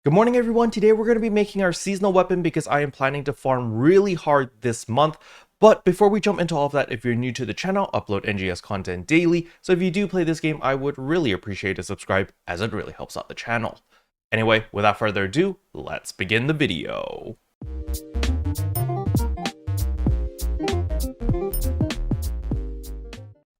Good morning everyone, today we're going to be making our seasonal weapon because I am planning to farm really hard this month. But before we jump into all of that, if you're new to the channel, I upload NGS content daily, so if you do play this game, I would really appreciate a subscribe as it really helps out the channel. Anyway, without further ado, let's begin the video.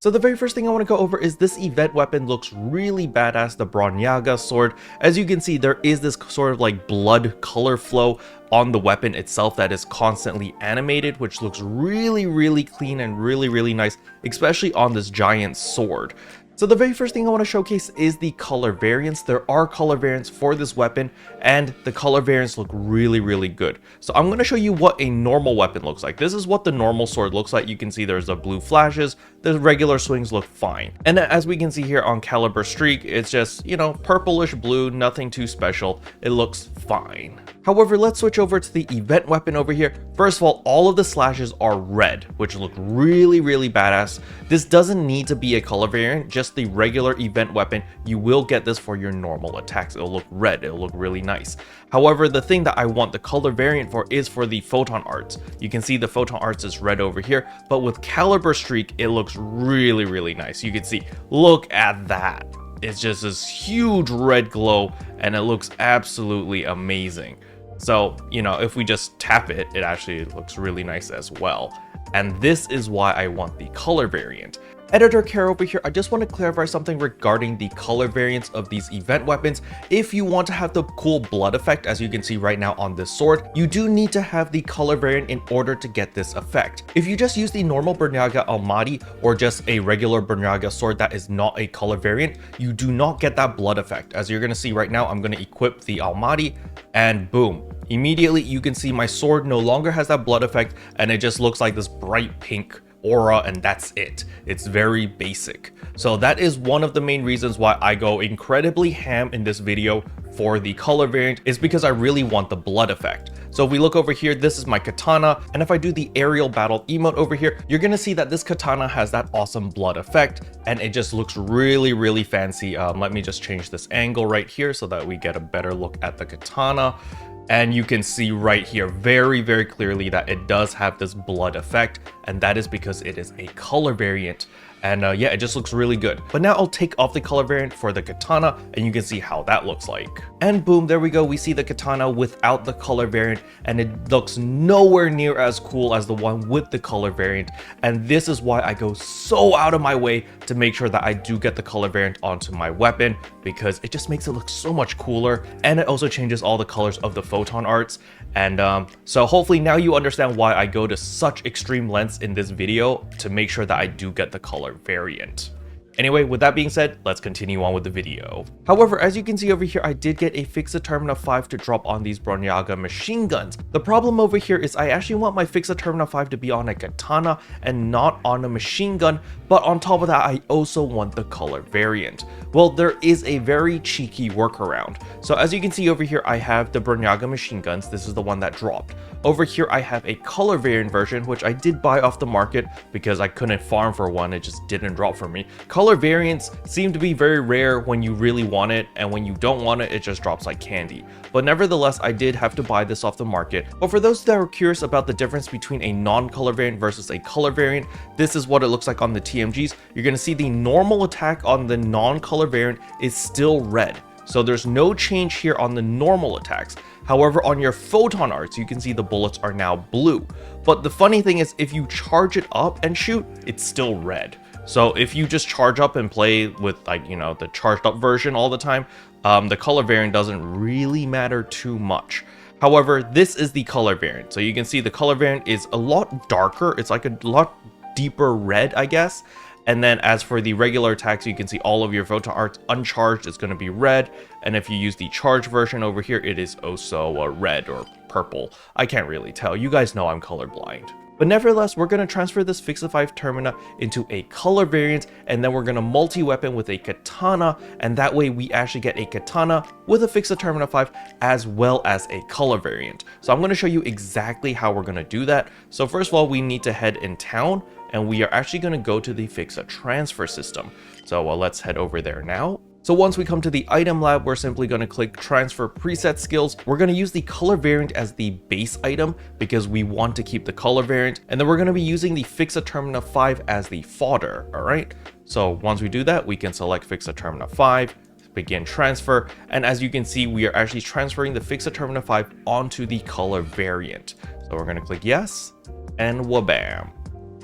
So the very first thing I want to go over is this event weapon looks really badass, the Bronyaga sword. As you can see, there is this sort of like blood color flow on the weapon itself that is constantly animated, which looks really clean and really nice, especially on this giant sword. So the very first thing I want to showcase is the color variants. There are color variants for this weapon, and the color variants look really good. So I'm going to show you what a normal weapon looks like. This is what the normal sword looks like. You can see there's the blue flashes, the regular swings look fine. And as we can see here on Caliber Streak, it's just, you know, purplish blue, nothing too special. It looks fine. However, let's switch over to the event weapon over here. First of all of the slashes are red, which look really badass. This doesn't need to be a color variant, just the regular event weapon. You will get this for your normal attacks. It'll look red, it'll look really nice. However, the thing that I want the color variant for is for the photon arts. You can see the photon arts is red over here, but with Caliber Streak, it looks really nice. You can see, look at that. It's just this huge red glow, and it looks absolutely amazing. So, you know, if we just tap it, it actually looks really nice as well. And this is why I want the color variant. Editor Care over here, I just want to clarify something regarding the color variants of these event weapons. If you want to have the cool blood effect, as you can see right now on this sword, you do need to have the color variant in order to get this effect. If you just use the normal Bronyaga Almaty or just a regular Bronyaga sword that is not a color variant, you do not get that blood effect. As you're going to see right now, I'm going to equip the Almaty and boom. Immediately you can see my sword no longer has that blood effect, and it just looks like this bright pink aura, and that's it. It's very basic. So that is one of the main reasons why I go incredibly ham in this video for the color variant, is because I really want the blood effect. So if we look over here, this is my katana, and if I do the aerial battle emote over here, you're gonna see that this katana has that awesome blood effect, and it just looks really fancy. Let me just change this angle right here so that we get a better look at the katana. And you can see right here very clearly that it does have this blood effect, and that is because it is a color variant. And yeah, it just looks really good. But now I'll take off the color variant for the katana, and you can see how that looks like. And boom, there we go. We see the katana without the color variant, and it looks nowhere near as cool as the one with the color variant. And this is why I go so out of my way to make sure that I do get the color variant onto my weapon, because it just makes it look so much cooler, and it also changes all the colors of the photon arts. And so hopefully now you understand why I go to such extreme lengths in this video to make sure that I do get the color variant. Anyway, with that being said, let's continue on with the video. However, as you can see over here, I did get a Fixa Termina 5 to drop on these Bronyaga machine guns. The problem over here is I actually want my Fixa Termina 5 to be on a katana and not on a machine gun, but on top of that, I also want the color variant. Well, there is a very cheeky workaround. So as you can see over here, I have the Bronyaga machine guns. This is the one that dropped. Over here, I have a color variant version, which I did buy off the market because I couldn't farm for one. It just didn't drop for me. Color variants seem to be very rare when you really want it, and when you don't want it, it just drops like candy. But nevertheless, I did have to buy this off the market. But for those that are curious about the difference between a non-color variant versus a color variant, this is what it looks like on the TMGs. You're going to see the normal attack on the non-color variant is still red. So there's no change here on the normal attacks. However, on your photon arts, you can see the bullets are now blue. But the funny thing is, if you charge it up and shoot, it's still red. So if you just charge up and play with, like, you know, the charged up version all the time, the color variant doesn't really matter too much. However, this is the color variant. So you can see the color variant is a lot darker. It's like a lot deeper red, I guess. And then as for the regular attacks, you can see all of your photon arts uncharged is going to be red. And if you use the charged version over here, it is also red or purple. I can't really tell. You guys know I'm colorblind. But nevertheless, we're going to transfer this Fixa 5 Termina into a color variant, and then we're going to multi-weapon with a katana, and that way we actually get a katana with a Fixa Termina 5 as well as a color variant. So I'm going to show you exactly how we're going to do that. So first of all, we need to head in town, and we are actually going to go to the Fixa Transfer system. So let's head over there now. So once we come to the item lab, we're simply going to click transfer preset skills. We're going to use the color variant as the base item because we want to keep the color variant. And then we're going to be using the Fixa Termina 5 as the fodder. All right. So once we do that, we can select Fixa Termina 5, begin transfer. And as you can see, we are actually transferring the Fixa Termina 5 onto the color variant. So we're going to click yes and wabam.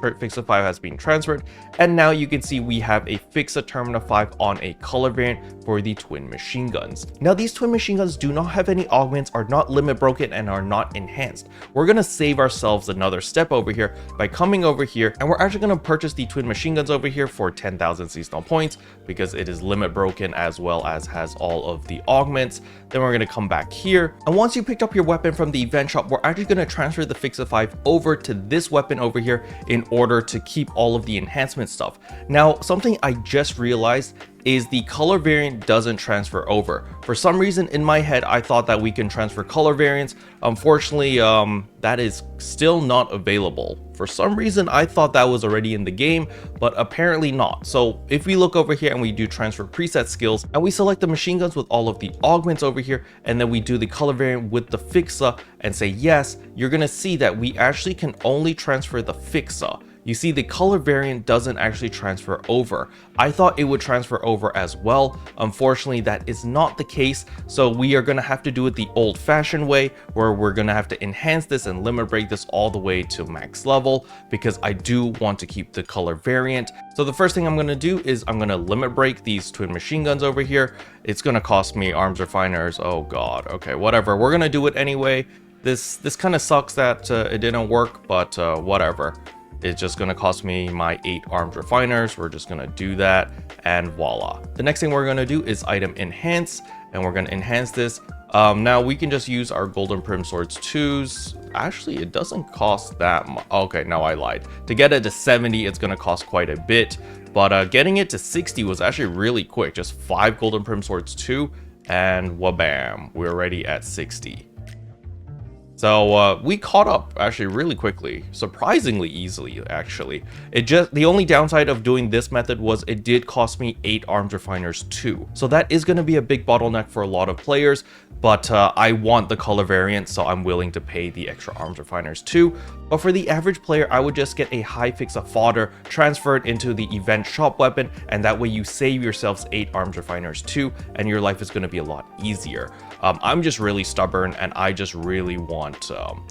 Fixa 5 has been transferred, and now you can see we have a Fixa Termina 5 on a color variant for the twin machine guns. Now these twin machine guns do not have any augments, are not limit broken, and are not enhanced. We're going to save ourselves another step over here by coming over here, and we're actually going to purchase the twin machine guns over here for 10,000 seasonal points because it is limit broken as well as has all of the augments. Then we're going to come back here, and once you picked up your weapon from the event shop, we're actually going to transfer the Fixa 5 over to this weapon over here in order to keep all of the enhancement stuff. Now, something I just realized is the color variant doesn't transfer over. For some reason in my head, I thought that we can transfer color variants. Unfortunately, that is still not available. For some reason, I thought that was already in the game, but apparently not. So if we look over here and we do transfer preset skills and we select the machine guns with all of the augments over here, and then we do the color variant with the Fixa and say yes, you're gonna see that we actually can only transfer the Fixa. You see, the color variant doesn't actually transfer over. I thought it would transfer over as well. Unfortunately, that is not the case. So we are gonna have to do it the old fashioned way, where we're gonna have to enhance this and limit break this all the way to max level, because I do want to keep the color variant. So the first thing I'm gonna do is I'm gonna limit break these twin machine guns over here. It's gonna cost me arms refiners. Oh God, okay, whatever. We're gonna do it anyway. This kind of sucks that it didn't work, but whatever. It's just going to cost me my 8 armed refiners. We're just going to do that, and voila. The next thing we're going to do is item enhance, and we're going to enhance this. Now we can just use our golden prim swords 2s. Actually, it doesn't cost that much. Okay, no, I lied. To get it to 70, it's going to cost quite a bit, but getting it to 60 was actually really quick. Just 5 golden prim swords 2, and wabam, we're already at 60. So we caught up actually really quickly, surprisingly easily actually. The only downside of doing this method was it did cost me 8 arms refiners too. So that is going to be a big bottleneck for a lot of players, but I want the color variant, so I'm willing to pay the extra arms refiners too. But for the average player, I would just get a high Fixa fodder, transfer it into the event shop weapon, and that way you save yourselves 8 arms refiners too, and your life is going to be a lot easier. I'm just really stubborn, and I just really want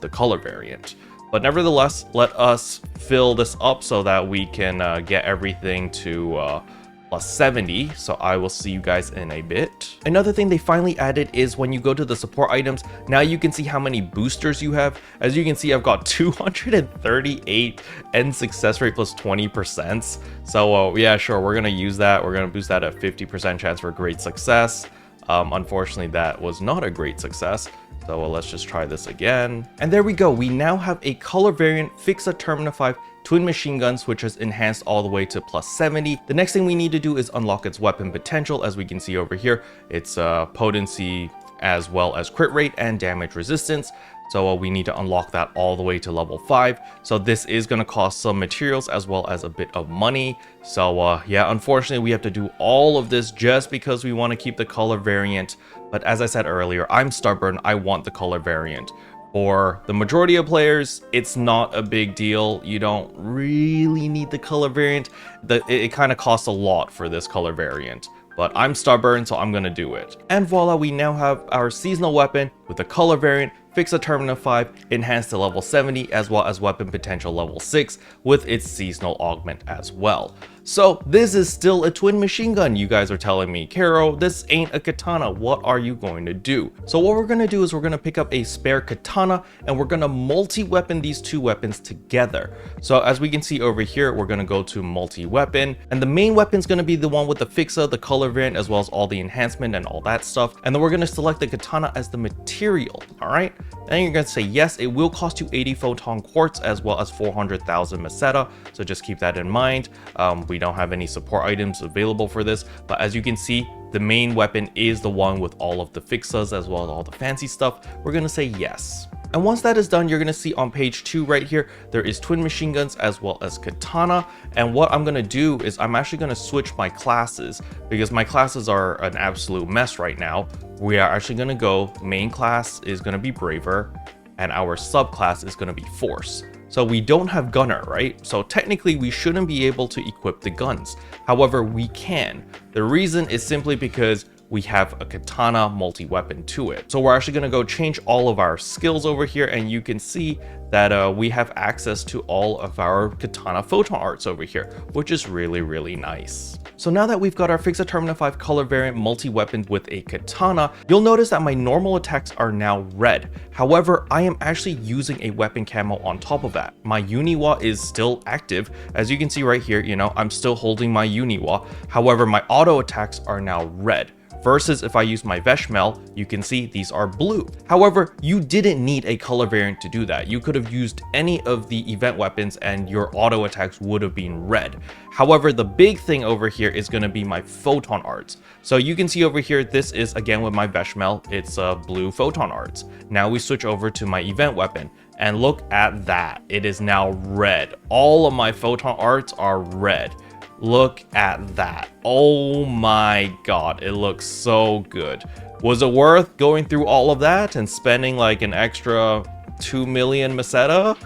the color variant. But nevertheless, let us fill this up so that we can get everything to plus 70. So I will see you guys in a bit. Another thing they finally added is when you go to the support items, now you can see how many boosters you have. As you can see, I've got 238 end success rate plus 20%. So yeah, sure, we're gonna use that. We're gonna boost that at 50% chance for great success. Unfortunately, that was not a great success. So let's just try this again. And there we go. We now have a color variant Fixa Termina 5 twin machine guns, which is enhanced all the way to plus 70. The next thing we need to do is unlock its weapon potential. As we can see over here, it's potency as well as crit rate and damage resistance. So we need to unlock that all the way to level 5. So this is going to cost some materials as well as a bit of money. So yeah, unfortunately, we have to do all of this just because we want to keep the color variant. But as I said earlier, I'm stubborn. I want the color variant. For the majority of players, it's not a big deal. You don't really need the color variant. It kind of costs a lot for this color variant. But I'm stubborn, so I'm gonna do it. And voila, we now have our seasonal weapon with the color variant, Fixa Termina 5, enhanced to level 70, as well as weapon potential level 6 with its seasonal augment as well. So this is still a twin machine gun, you guys are telling me. Kero, this ain't a katana. What are you going to do? So what we're gonna do is we're gonna pick up a spare katana and we're gonna multi-weapon these two weapons together. So as we can see over here, we're gonna go to multi-weapon, and the main weapon's gonna be the one with the Fixa, the color variant, as well as all the enhancement and all that stuff. And then we're gonna select the katana as the material, all right? Then you're gonna say yes, it will cost you 80 photon quartz as well as 400,000 meseta. So just keep that in mind. We don't have any support items available for this, but as you can see, the main weapon is the one with all of the Fixas as well as all the fancy stuff. We're gonna say yes. And once that is done, you're going to see on page 2 right here, there is twin machine guns as well as katana. And what I'm going to do is I'm actually going to switch my classes because my classes are an absolute mess right now. We are actually going to go, main class is going to be braver and our subclass is going to be force. So we don't have gunner, right? So technically we shouldn't be able to equip the guns. However, we can. The reason is simply because we have a katana multi-weapon to it. So we're actually going to go change all of our skills over here, and you can see that we have access to all of our katana photon arts over here, which is really, really nice. So now that we've got our Fixa Termina 5 color variant multi-weapon with a katana, you'll notice that my normal attacks are now red. However, I am actually using a weapon camo on top of that. My Uniwa is still active. As you can see right here, you know, I'm still holding my Uniwa. However, my auto attacks are now red. Versus if I use my Veshmel, you can see these are blue. However, you didn't need a color variant to do that. You could have used any of the event weapons and your auto attacks would have been red. However, the big thing over here is going to be my photon arts. So you can see over here, this is again with my Veshmel, it's blue photon arts. Now we switch over to my event weapon and look at that. It is now red. All of my photon arts are red. Look at that. Oh my god, it looks so good. Was it worth going through all of that and spending like an extra 2 million Meseta?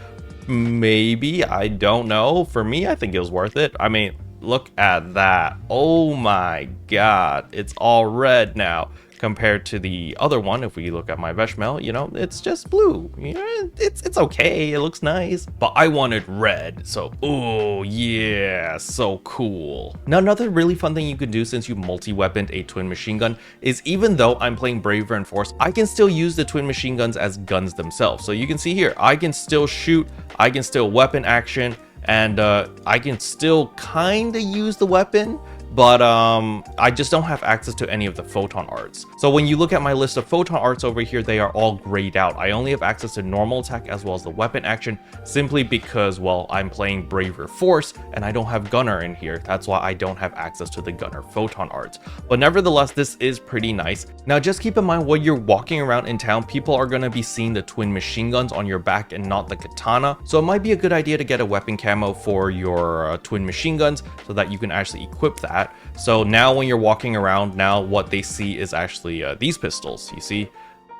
Maybe, I don't know. For me, I think it was worth it. I mean, look at that. Oh my god, it's all red now. Compared to the other one, if we look at my Veshmel, you know, it's just blue. You know, it's okay, it looks nice. But I wanted red, so oh yeah, so cool. Now another really fun thing you can do since you multi-weaponed a twin machine gun is even though I'm playing Braver and Force, I can still use the twin machine guns as guns themselves. So you can see here, I can still shoot, I can still weapon action, and I can still kind of use the weapon, but I just don't have access to any of the photon arts. So when you look at my list of photon arts over here, they are all grayed out. I only have access to normal attack as well as the weapon action, simply because, well, I'm playing Braver Force and I don't have gunner in here. That's why I don't have access to the gunner photon arts. But nevertheless, this is pretty nice. Now just keep in mind when you're walking around in town, people are going to be seeing the twin machine guns on your back and not the katana. So it might be a good idea to get a weapon camo for your twin machine guns so that you can actually equip that. So now when you're walking around, now what they see is actually these pistols, you see,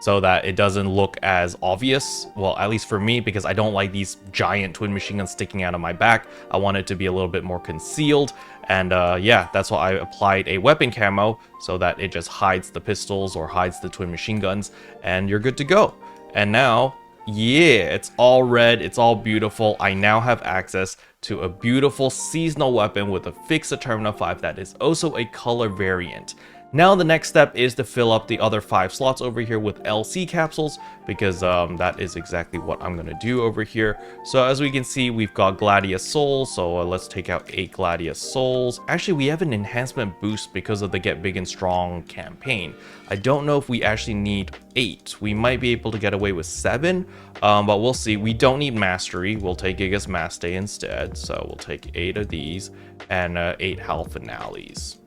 so that it doesn't look as obvious. Well, at least for me, because I don't like these giant twin machine guns sticking out of my back. I want it to be a little bit more concealed. And yeah, that's why I applied a weapon camo so that it just hides the pistols or hides the twin machine guns and you're good to go. And now, yeah, it's all red, it's all beautiful. I now have access to a beautiful seasonal weapon with a Fixa Termina 5 that is also a color variant. Now the next step is to fill up the other 5 slots over here with LC capsules, because that is exactly what I'm going to do over here. So as we can see, we've got Gladius Souls, so let's take out 8 Gladius Souls. Actually, we have an enhancement boost because of the Get Big and Strong campaign. I don't know if we actually need 8. We might be able to get away with 7, but we'll see. We don't need Mastery. We'll take Gigas Maste instead, so we'll take 8 of these and 8 Hell Finales.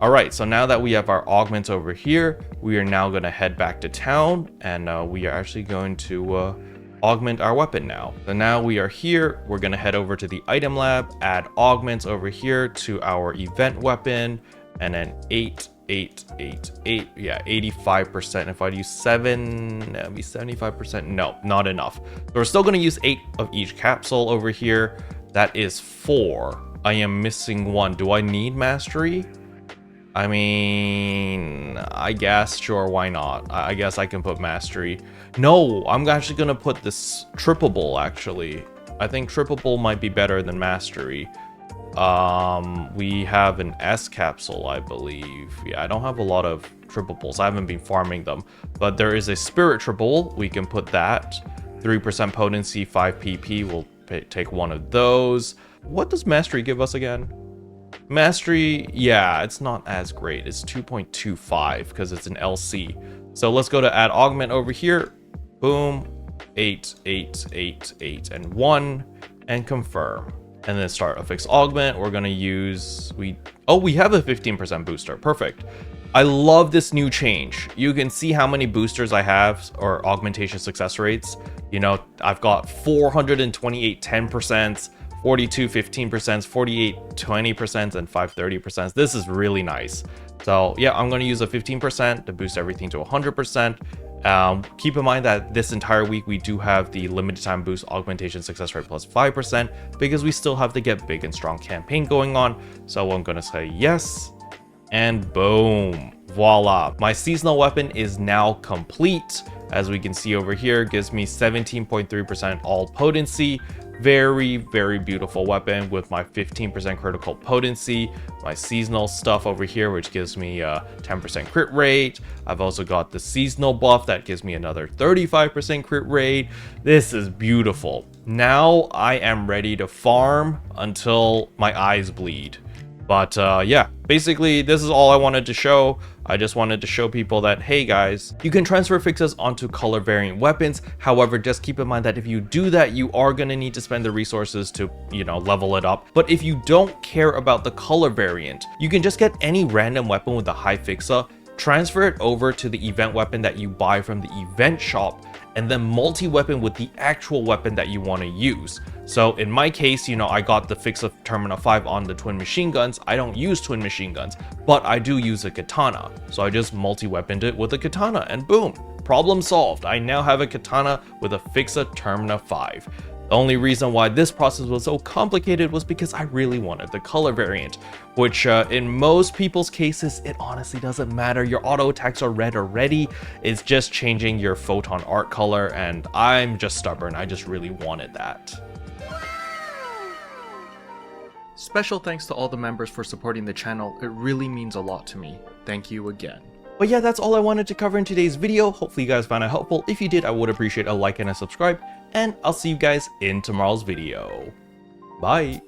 Alright, so now that we have our augments over here, we are now going to head back to town, and we are actually going to augment our weapon now. So now we are here, we're going to head over to the item lab, add augments over here to our event weapon, and then 8, yeah, 85%. If I use 7, that'd be 75%. No, not enough. So we're still going to use 8 of each capsule over here. That is 4. I am missing 1. Do I need Mastery? I mean, I guess, sure, why not? I guess I can put Mastery. No, I'm actually going to put this Trippable, actually. I think Trippable might be better than Mastery. We have an S capsule, I believe. Yeah, I don't have a lot of Trippables. I haven't been farming them. But there is a Spirit Triple. We can put that. 3% potency, 5 PP. We'll take one of those. What does Mastery give us again? Mastery, yeah, it's not as great. It's 2.25 because it's an LC. So let's go to add augment over here. Boom, 8, 8, 8, 8, and 1, and confirm. And then start a fixed augment. We're gonna use, we have a 15% booster, perfect. I love this new change. You can see how many boosters I have, or augmentation success rates. You know, I've got 428 10%, 42 15%, 48 20%, and 5 30%. This is really nice. So yeah, I'm going to use a 15% to boost everything to 100%. Keep in mind that this entire week we do have the limited time boost augmentation success rate plus 5% because we still have the Get Big and Strong campaign going on. So I'm going to say yes. And boom, voila, my seasonal weapon is now complete. As we can see over here, gives me 17.3% all potency. Very, very beautiful weapon with my 15% critical potency. My seasonal stuff over here, which gives me a 10% crit rate. I've also got the seasonal buff that gives me another 35% crit rate. This is beautiful. Now I am ready to farm until my eyes bleed. But yeah, basically this is all I wanted to show. I just wanted to show people that, hey guys, you can transfer fixes onto color variant weapons. However, just keep in mind that if you do that, you are going to need to spend the resources to, you know, level it up. But if you don't care about the color variant, you can just get any random weapon with a high fixa, transfer it over to the event weapon that you buy from the event shop, and then multi-weapon with the actual weapon that you want to use. So in my case, you know, I got the Fixa Termina 5 on the twin machine guns. I don't use twin machine guns, but I do use a katana. So I just multi-weaponed it with a katana and boom, problem solved. I now have a katana with a Fixa Termina 5. The only reason why this process was so complicated was because I really wanted the color variant, which in most people's cases, it honestly doesn't matter. Your auto attacks are red already. It's just changing your photon art color, and I'm just stubborn. I just really wanted that. Special thanks to all the members for supporting the channel. It really means a lot to me. Thank you again. But yeah, that's all I wanted to cover in today's video. Hopefully you guys found it helpful. If you did, I would appreciate a like and a subscribe. And I'll see you guys in tomorrow's video. Bye!